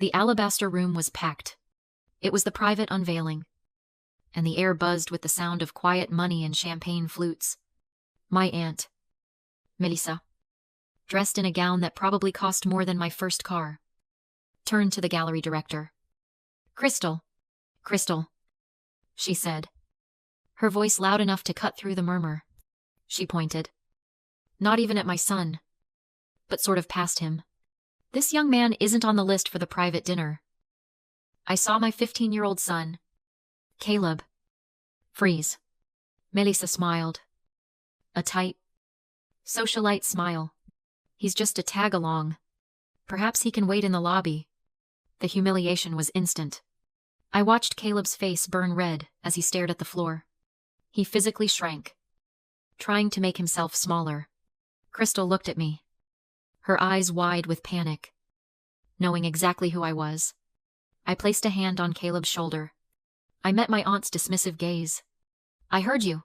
The alabaster room was packed. It was the private unveiling, and the air buzzed with the sound of quiet money and champagne flutes. My aunt, Melissa, dressed in a gown that probably cost more than my first car, turned to the gallery director. Crystal, Crystal, she said, her voice loud enough to cut through the murmur. She pointed. Not even at my son, but sort of past him. This young man isn't on the list for the private dinner. I saw my 15-year-old son, Caleb, freeze. Melissa smiled. A tight, socialite smile. He's just a tag-along. Perhaps he can wait in the lobby. The humiliation was instant. I watched Caleb's face burn red as he stared at the floor. He physically shrank, trying to make himself smaller. Crystal looked at me, her eyes wide with panic. Knowing exactly who I was, I placed a hand on Caleb's shoulder. I met my aunt's dismissive gaze. I heard you,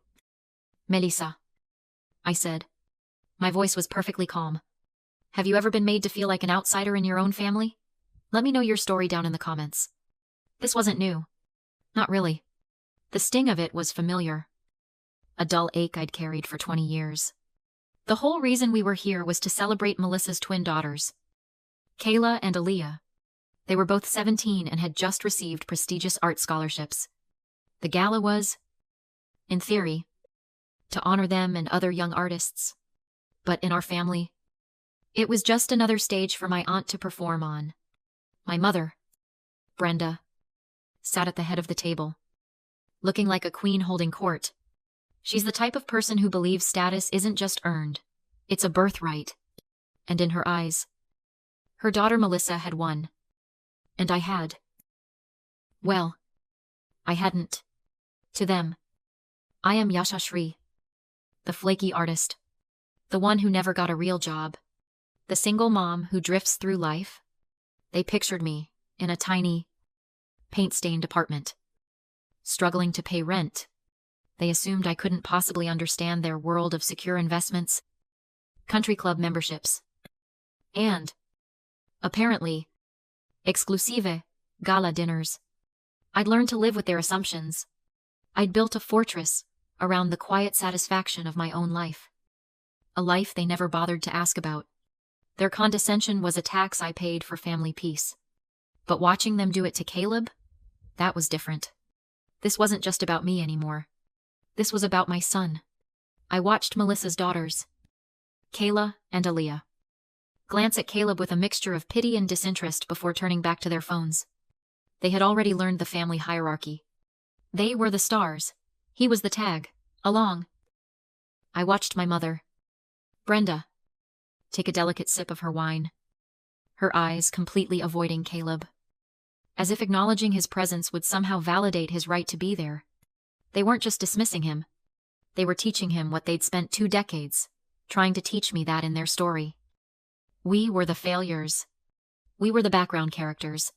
Melissa, I said. My voice was perfectly calm. Have you ever been made to feel like an outsider in your own family? Let me know your story down in the comments. This wasn't new. Not really. The sting of it was familiar. A dull ache I'd carried for 20 years. The whole reason we were here was to celebrate Melissa's twin daughters, Kayla and Aaliyah. They were both 17 and had just received prestigious art scholarships. The gala was, in theory, to honor them and other young artists. But in our family, it was just another stage for my aunt to perform on. My mother, Brenda, sat at the head of the table, looking like a queen holding court. She's the type of person who believes status isn't just earned, it's a birthright. And in her eyes, her daughter Melissa had won. And I had. Well, I hadn't. To them, I am Yashashri, the flaky artist, the one who never got a real job, the single mom who drifts through life. They pictured me in a tiny, paint-stained apartment, struggling to pay rent. They assumed I couldn't possibly understand their world of secure investments, country club memberships, and, apparently, exclusive gala dinners. I'd learned to live with their assumptions. I'd built a fortress around the quiet satisfaction of my own life. A life they never bothered to ask about. Their condescension was a tax I paid for family peace. But watching them do it to Caleb, that was different. This wasn't just about me anymore. This was about my son. I watched Melissa's daughters, Kayla and Aaliyah, glance at Caleb with a mixture of pity and disinterest before turning back to their phones. They had already learned the family hierarchy. They were the stars. He was the tag, along. I watched my mother, Brenda, take a delicate sip of her wine, her eyes completely avoiding Caleb, as if acknowledging his presence would somehow validate his right to be there. They weren't just dismissing him. They were teaching him what they'd spent 2 decades trying to teach me that in their story. We were the failures. We were the background characters.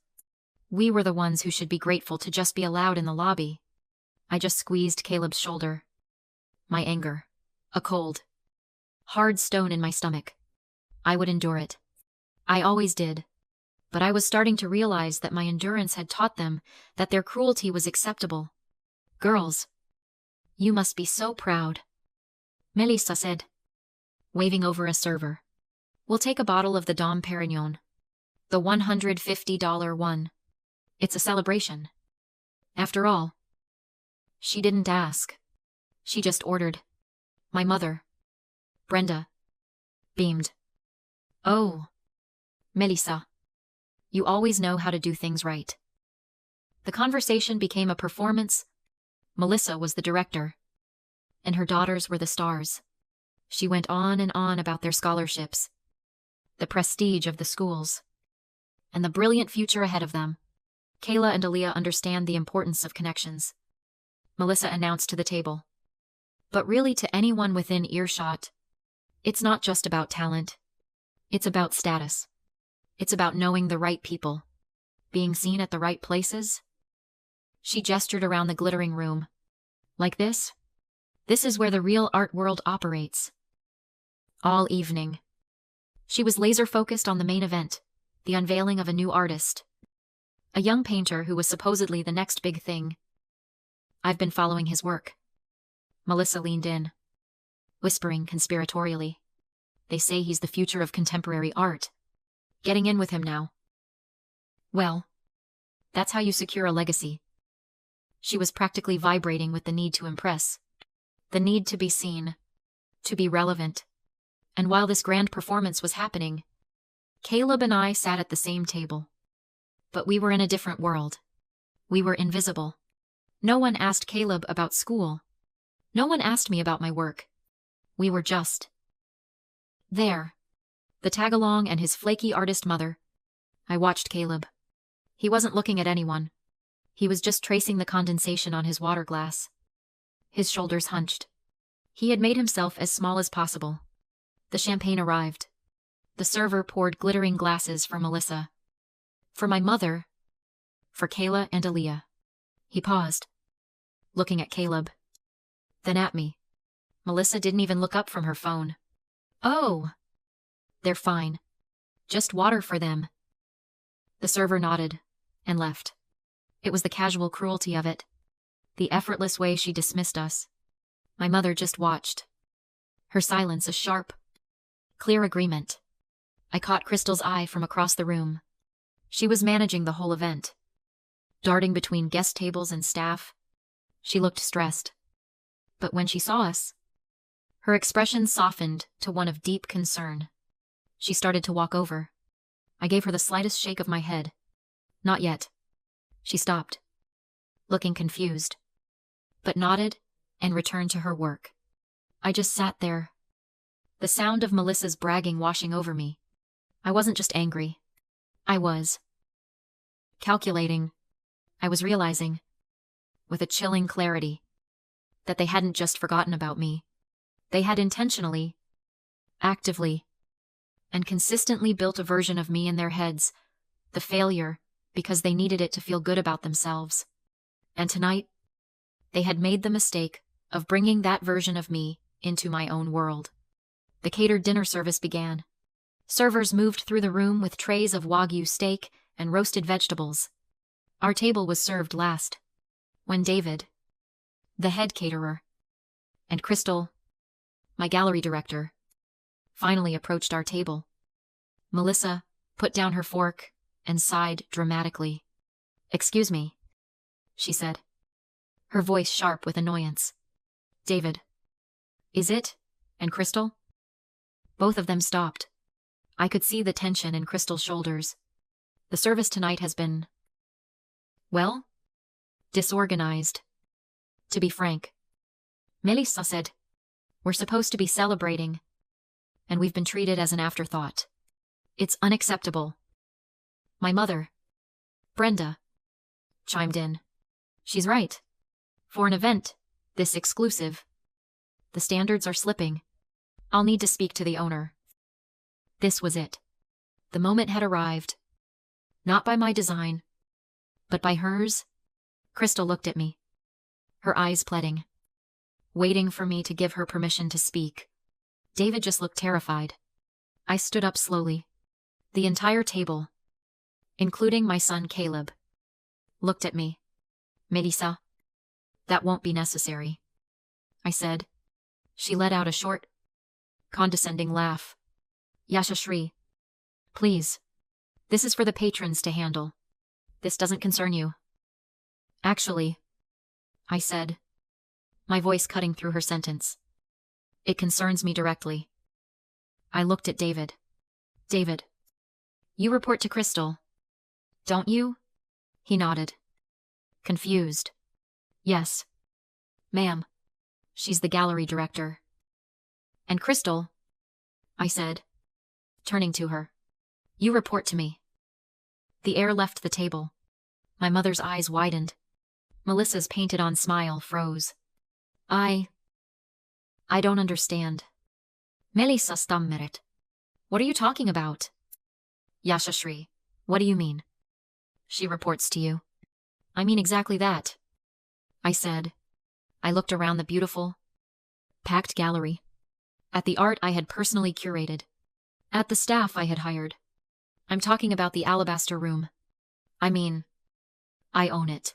We were the ones who should be grateful to just be allowed in the lobby. I just squeezed Caleb's shoulder. My anger, a cold, hard stone in my stomach. I would endure it. I always did. But I was starting to realize that my endurance had taught them that their cruelty was acceptable. Girls, you must be so proud, Melissa said, waving over a server. We'll take a bottle of the Dom Perignon, the $150 one. It's a celebration. After all, she didn't ask. She just ordered. My mother, Brenda, beamed. Oh, Melissa, you always know how to do things right. The conversation became a performance. Melissa was the director, and her daughters were the stars. She went on and on about their scholarships, the prestige of the schools, and the brilliant future ahead of them. Kayla and Aaliyah understand the importance of connections, Melissa announced to the table. But really, to anyone within earshot, it's not just about talent. It's about status. It's about knowing the right people, being seen at the right places. She gestured around the glittering room. Like this? This is where the real art world operates. All evening, she was laser-focused on the main event, the unveiling of a new artist, A young painter who was supposedly the next big thing. I've been following his work. Melissa leaned in, whispering conspiratorially. They say he's the future of contemporary art. Getting in with him now. Well, that's how you secure a legacy. She was practically vibrating with the need to impress. The need to be seen. To be relevant. And while this grand performance was happening, Caleb and I sat at the same table. But we were in a different world. We were invisible. No one asked Caleb about school. No one asked me about my work. We were just there. The tag-along and his flaky artist mother. I watched Caleb. He wasn't looking at anyone. He was just tracing the condensation on his water glass. His shoulders hunched. He had made himself as small as possible. The champagne arrived. The server poured glittering glasses for Melissa. For my mother. For Kayla and Aaliyah. He paused, looking at Caleb. Then at me. Melissa didn't even look up from her phone. Oh. They're fine. Just water for them. The server nodded and left. It was the casual cruelty of it. The effortless way she dismissed us. My mother just watched. Her silence a sharp, clear agreement. I caught Crystal's eye from across the room. She was managing the whole event. Darting between guest tables and staff. She looked stressed. But when she saw us, her expression softened to one of deep concern. She started to walk over. I gave her the slightest shake of my head. Not yet. She stopped, looking confused, but nodded and returned to her work. I just sat there, the sound of Melissa's bragging washing over me. I wasn't just angry. I was calculating. I was realizing, with a chilling clarity, that they hadn't just forgotten about me. They had intentionally, actively, and consistently built a version of me in their heads, the failure, because they needed it to feel good about themselves. And tonight, they had made the mistake of bringing that version of me into my own world. The catered dinner service began. Servers moved through the room with trays of Wagyu steak and roasted vegetables. Our table was served last, when David, the head caterer, and Crystal, my gallery director, finally approached our table. Melissa put down her fork and sighed dramatically. "Excuse me," she said, her voice sharp with annoyance. "David, is it? And Crystal?" Both of them stopped. I could see the tension in Crystal's shoulders. The service tonight has been, well, disorganized. To be frank, Melissa said, we're supposed to be celebrating, and we've been treated as an afterthought. It's unacceptable. My mother, Brenda, chimed in. She's right. For an event this exclusive, the standards are slipping. I'll need to speak to the owner. This was it. The moment had arrived. Not by my design, but by hers. Crystal looked at me, her eyes pleading, waiting for me to give her permission to speak. David just looked terrified. I stood up slowly. The entire table, including my son Caleb, looked at me. "Melissa, that won't be necessary," I said. She let out a short, condescending laugh. "Yashashri, please. This is for the patrons to handle. This doesn't concern you." "Actually," I said, my voice cutting through her sentence, "it concerns me directly." I looked at David. "David, you report to Crystal, don't you?" He nodded, confused. "Yes, ma'am. She's the gallery director." "And Crystal," I said, turning to her, "you report to me." The air left the table. My mother's eyes widened. Melissa's painted-on smile froze. I don't understand." "Melissa stammeret. What are you talking about?" "Yashashri, what do you mean?" "She reports to you." "I mean exactly that," I said. I looked around the beautiful, packed gallery, at the art I had personally curated, at the staff I had hired. I'm talking about the alabaster room. I mean, I own it.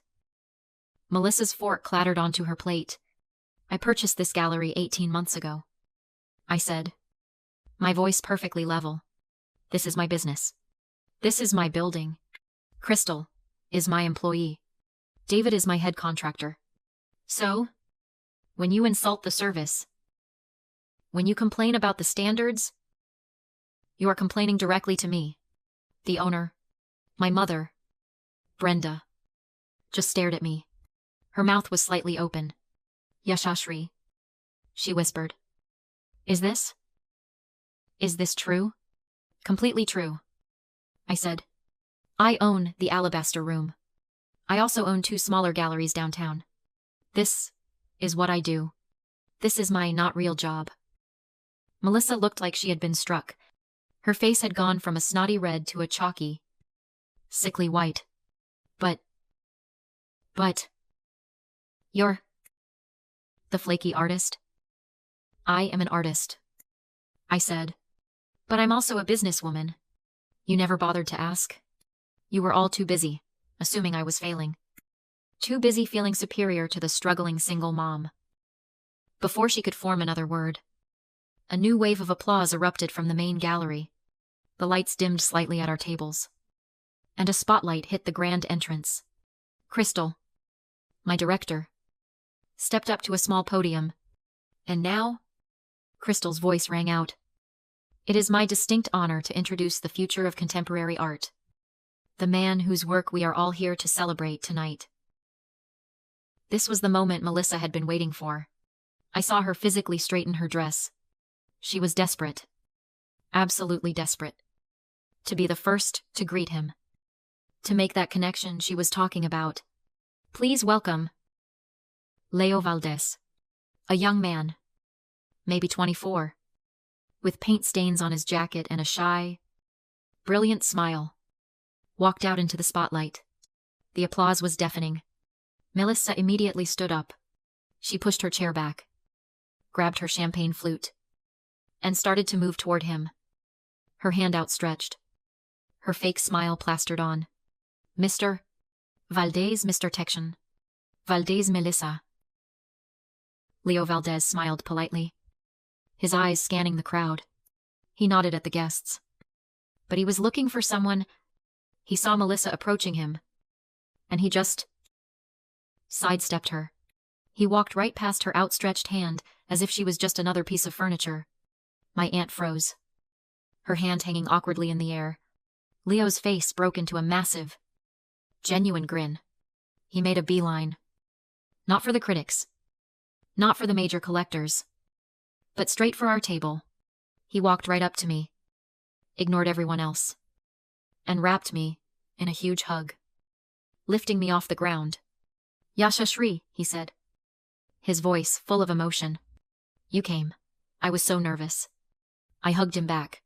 Melissa's fork clattered onto her plate. I purchased this gallery 18 months ago, I said, my voice perfectly level. This is my business. This is my building. Crystal is my employee. David is my head contractor. So, when you insult the service, when you complain about the standards, you are complaining directly to me. The owner, my mother, Brenda, just stared at me. Her mouth was slightly open. Yashashri, she whispered. Is this true? Completely true, I said. I own the Alabaster Room. I also own 2 smaller galleries downtown. This is what I do. This is my not real job. Melissa looked like she had been struck. Her face had gone from a snotty red to a chalky, sickly white. But, you're the flaky artist? I am an artist, I said. But I'm also a businesswoman. You never bothered to ask. You were all too busy, assuming I was failing. Too busy feeling superior to the struggling single mom. Before she could form another word, a new wave of applause erupted from the main gallery. The lights dimmed slightly at our tables, and a spotlight hit the grand entrance. Crystal, my director, stepped up to a small podium, and now, Crystal's voice rang out. It is my distinct honor to introduce the future of contemporary art, the man whose work we are all here to celebrate tonight. This was the moment Melissa had been waiting for. I saw her physically straighten her dress. She was desperate. Absolutely desperate. To be the first to greet him. To make that connection she was talking about. Please welcome Leo Valdez, a young man, maybe 24, with paint stains on his jacket and a shy, brilliant smile, walked out into the spotlight. The applause was deafening. Melissa immediately stood up. She pushed her chair back, grabbed her champagne flute, and started to move toward him, her hand outstretched, her fake smile plastered on. Mr. Valdez, Mr. Tection. Valdez Melissa. Leo Valdez smiled politely, his eyes scanning the crowd. He nodded at the guests. But he was looking for someone. He saw Melissa approaching him, and he just sidestepped her. He walked right past her outstretched hand, as if she was just another piece of furniture. My aunt froze, her hand hanging awkwardly in the air. Leo's face broke into a massive, genuine grin. He made a beeline. Not for the critics. Not for the major collectors. But straight for our table. He walked right up to me, ignored everyone else, and wrapped me in a huge hug, lifting me off the ground. Yashashri, he said, his voice full of emotion. You came. I was so nervous. I hugged him back.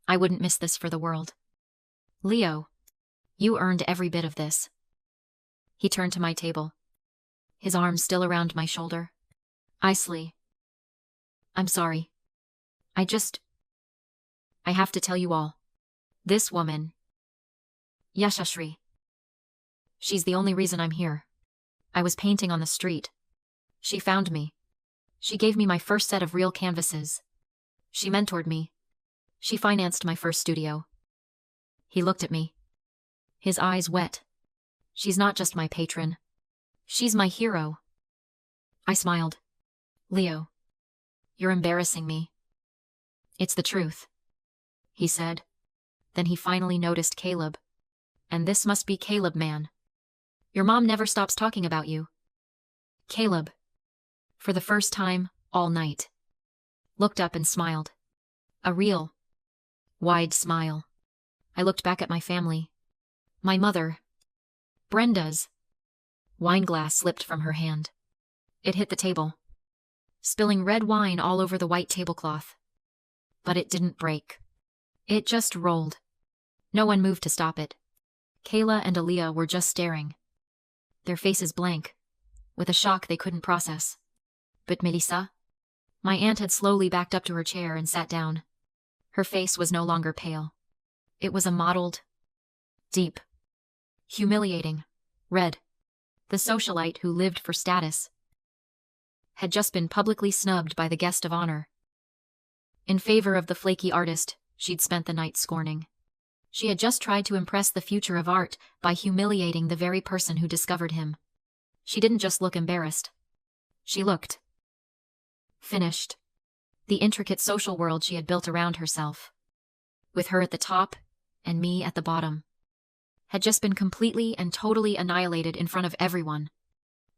I wouldn't miss this for the world. Leo, you earned every bit of this. He turned to my table, his arms still around my shoulder. Icely. I'm sorry. I have to tell you all. This woman, Yashashri, she's the only reason I'm here. I was painting on the street. She found me. She gave me my first set of real canvases. She mentored me. She financed my first studio. He looked at me, his eyes wet. She's not just my patron. She's my hero. I smiled. Leo, you're embarrassing me. It's the truth, he said. Then he finally noticed Caleb. And this must be Caleb, man. Your mom never stops talking about you. Caleb, for the first time all night, looked up and smiled. A real, wide smile. I looked back at my family. My mother, Brenda's wine glass slipped from her hand. It hit the table, spilling red wine all over the white tablecloth. But it didn't break. It just rolled. No one moved to stop it. Kayla and Aaliyah were just staring, their faces blank, with a shock they couldn't process. But Melissa? My aunt had slowly backed up to her chair and sat down. Her face was no longer pale. It was a mottled, deep, humiliating Red, the socialite who lived for status, had just been publicly snubbed by the guest of honor. In favor of the flaky artist she'd spent the night scorning. She had just tried to impress the future of art by humiliating the very person who discovered him. She didn't just look embarrassed. She looked finished. The intricate social world she had built around herself, with her at the top and me at the bottom, had just been completely and totally annihilated in front of everyone.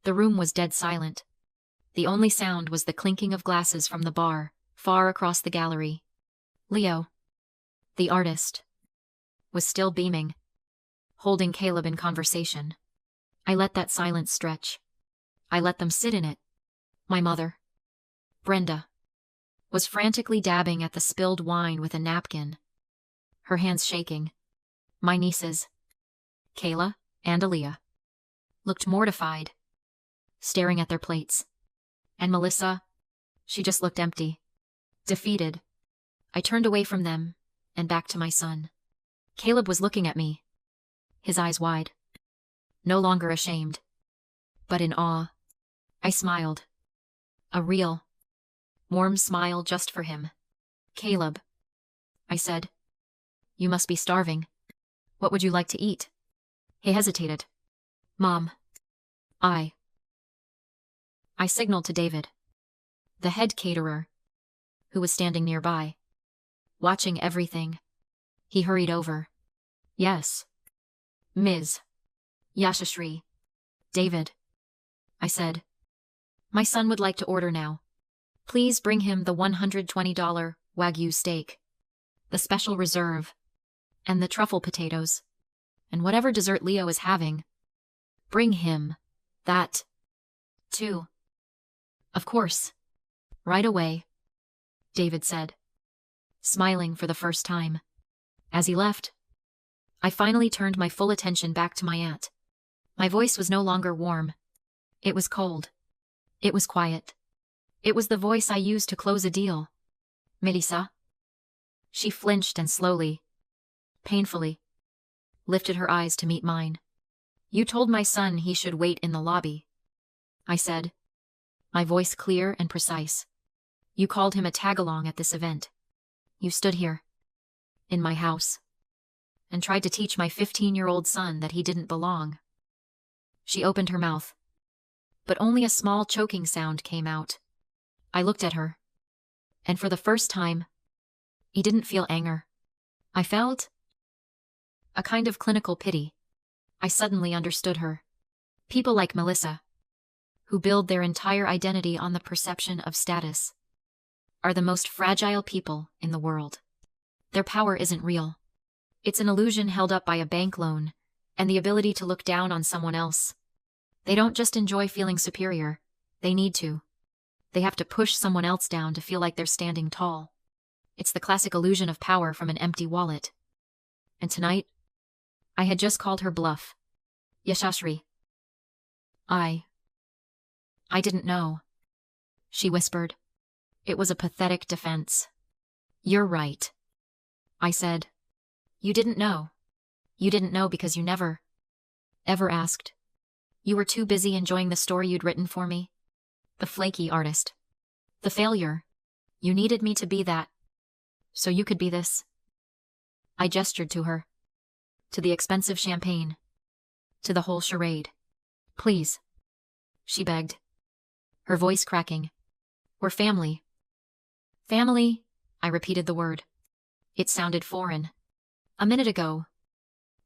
The room was dead silent. The only sound was the clinking of glasses from the bar, far across the gallery. Leo, the artist, was still beaming, holding Caleb in conversation. I let that silence stretch. I let them sit in it. My mother, Brenda, was frantically dabbing at the spilled wine with a napkin, her hands shaking. My nieces, Kayla and Aaliyah, looked mortified, staring at their plates. And Melissa, she just looked empty, defeated. I turned away from them and back to my son. Caleb was looking at me, his eyes wide, no longer ashamed, but in awe. I smiled. A real, warm smile just for him. Caleb, I said, you must be starving. What would you like to eat? He hesitated. Mom, I signaled to David, the head caterer, who was standing nearby, watching everything. He hurried over. Yes, Ms. Yashashri. David, I said, my son would like to order now. Please bring him the $120 Wagyu steak, the special reserve, and the truffle potatoes, and whatever dessert Leo is having. Bring him that, too. Of course. Right away, David said, smiling for the first time. As he left, I finally turned my full attention back to my aunt. My voice was no longer warm. It was cold. It was quiet. It was the voice I used to close a deal. Melissa. She flinched and slowly, painfully, lifted her eyes to meet mine. You told my son he should wait in the lobby, I said, my voice clear and precise. You called him a tag-along at this event. You stood here, in my house, and tried to teach my 15-year-old son that he didn't belong. She opened her mouth, but only a small choking sound came out. I looked at her, and for the first time, he didn't feel anger. I felt a kind of clinical pity. I suddenly understood her. People like Melissa, who build their entire identity on the perception of status, are the most fragile people in the world. Their power isn't real. It's an illusion held up by a bank loan and the ability to look down on someone else. They don't just enjoy feeling superior, they need to. They have to push someone else down to feel like they're standing tall. It's the classic illusion of power from an empty wallet. And tonight, I had just called her bluff. Yashashri. I didn't know, she whispered. It was a pathetic defense. You're right, I said. You didn't know. You didn't know because you never, ever asked. You were too busy enjoying the story you'd written for me. The flaky artist. The failure. You needed me to be that, so you could be this. I gestured to her. To the expensive champagne. To the whole charade. Please, she begged, her voice cracking. We're family. Family, I repeated the word. It sounded foreign. A minute ago,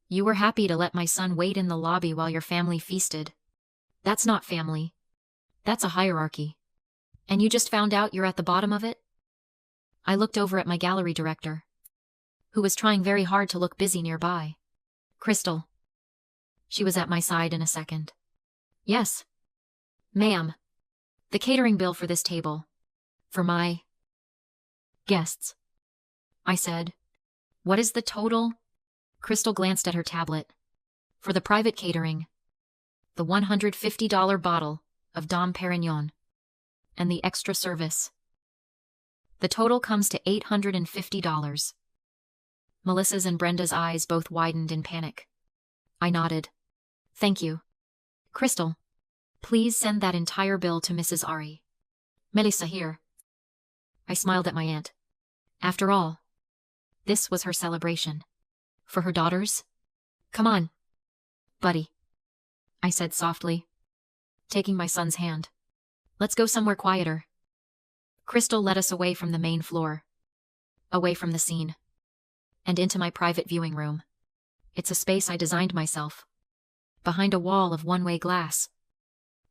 you were happy to let my son wait in the lobby while your family feasted. That's not family. That's a hierarchy. And you just found out you're at the bottom of it? I looked over at my gallery director, who was trying very hard to look busy nearby. Crystal. She was at my side in a second. Yes. Ma'am. The catering bill for this table. For my guests. I said. What is the total? Crystal glanced at her tablet. For the private catering, the $150 bottle of Dom Perignon, and the extra service. The total comes to $850. Melissa's and Brenda's eyes both widened in panic. I nodded. Thank you. Crystal, please send that entire bill to Mrs. Ari. Melissa here. I smiled at my aunt. After all, this was her celebration. For her daughters? Come on, buddy, I said softly, taking my son's hand. Let's go somewhere quieter. Crystal led us away from the main floor, away from the scene, and into my private viewing room. It's a space I designed myself, behind a wall of one-way glass,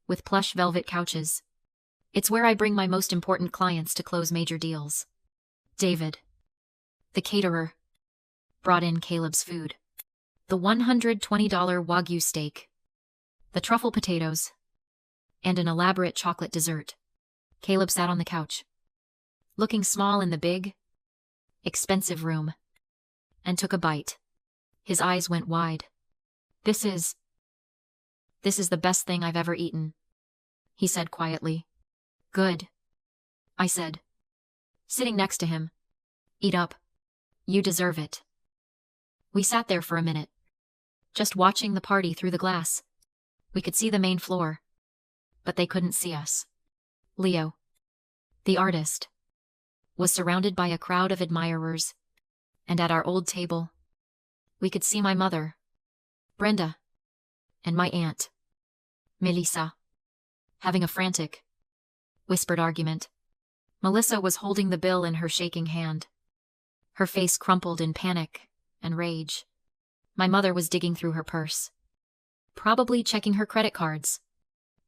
with plush velvet couches. It's where I bring my most important clients to close major deals. David, the caterer, brought in Caleb's food. The $120 Wagyu steak, the truffle potatoes, and an elaborate chocolate dessert. Caleb sat on the couch, looking small in the big, expensive room, and took a bite. His eyes went wide. This is the best thing I've ever eaten, he said quietly. Good, I said, sitting next to him. Eat up. You deserve it. We sat there for a minute, just watching the party through the glass. We could see the main floor, but they couldn't see us. Leo, the artist, was surrounded by a crowd of admirers, and at our old table, we could see my mother, Brenda, and my aunt, Melissa, having a frantic, whispered argument. Melissa was holding the bill in her shaking hand, her face crumpled in panic and rage. My mother was digging through her purse, probably checking her credit cards.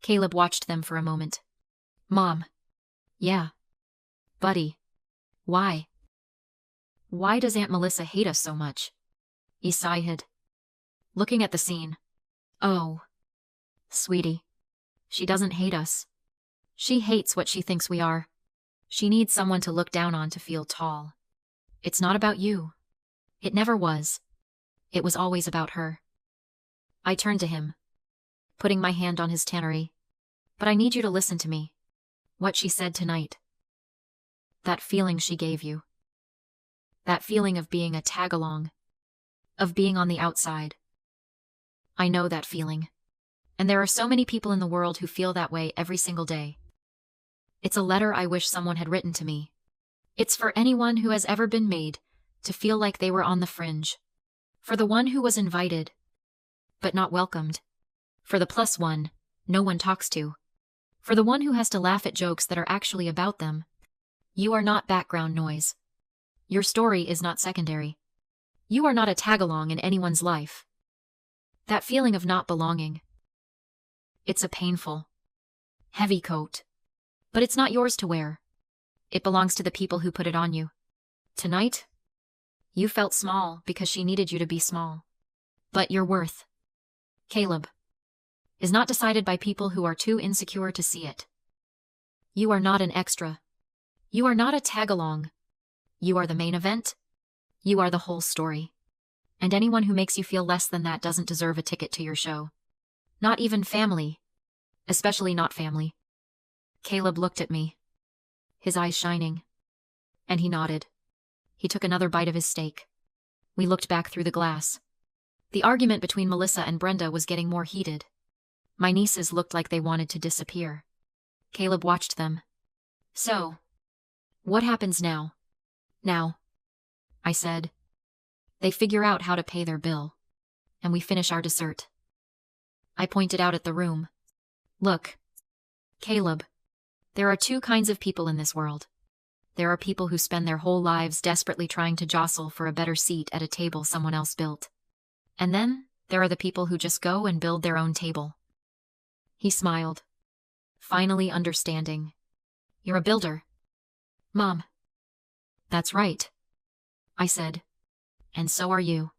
Caleb watched them for a moment. Mom. Yeah. Buddy. Why? Why does Aunt Melissa hate us so much? Isai hid, looking at the scene. Oh. Sweetie. She doesn't hate us. She hates what she thinks we are. She needs someone to look down on to feel tall. It's not about you. It never was. It was always about her. I turned to him, putting my hand on his tannery. But I need you to listen to me. What she said tonight. That feeling she gave you. That feeling of being a tag-along. Of being on the outside. I know that feeling. And there are so many people in the world who feel that way every single day. It's a letter I wish someone had written to me. It's for anyone who has ever been made to feel like they were on the fringe. For the one who was invited, but not welcomed. For the plus one no one talks to. For the one who has to laugh at jokes that are actually about them. You are not background noise. Your story is not secondary. You are not a tag-along in anyone's life. That feeling of not belonging. It's a painful, heavy coat. But it's not yours to wear. It belongs to the people who put it on you. Tonight, you felt small because she needed you to be small. But your worth, Caleb, is not decided by people who are too insecure to see it. You are not an extra. You are not a tag-along. You are the main event. You are the whole story. And anyone who makes you feel less than that doesn't deserve a ticket to your show. Not even family. Especially not family. Caleb looked at me, his eyes shining, and he nodded. He took another bite of his steak. We looked back through the glass. The argument between Melissa and Brenda was getting more heated. My nieces looked like they wanted to disappear. Caleb watched them. So, what happens now? Now, I said. They figure out how to pay their bill, and we finish our dessert. I pointed out at the room. Look, Caleb. There are two kinds of people in this world. There are people who spend their whole lives desperately trying to jostle for a better seat at a table someone else built. And then, there are the people who just go and build their own table. He smiled, finally understanding. You're a builder. Mom. That's right, I said. And so are you.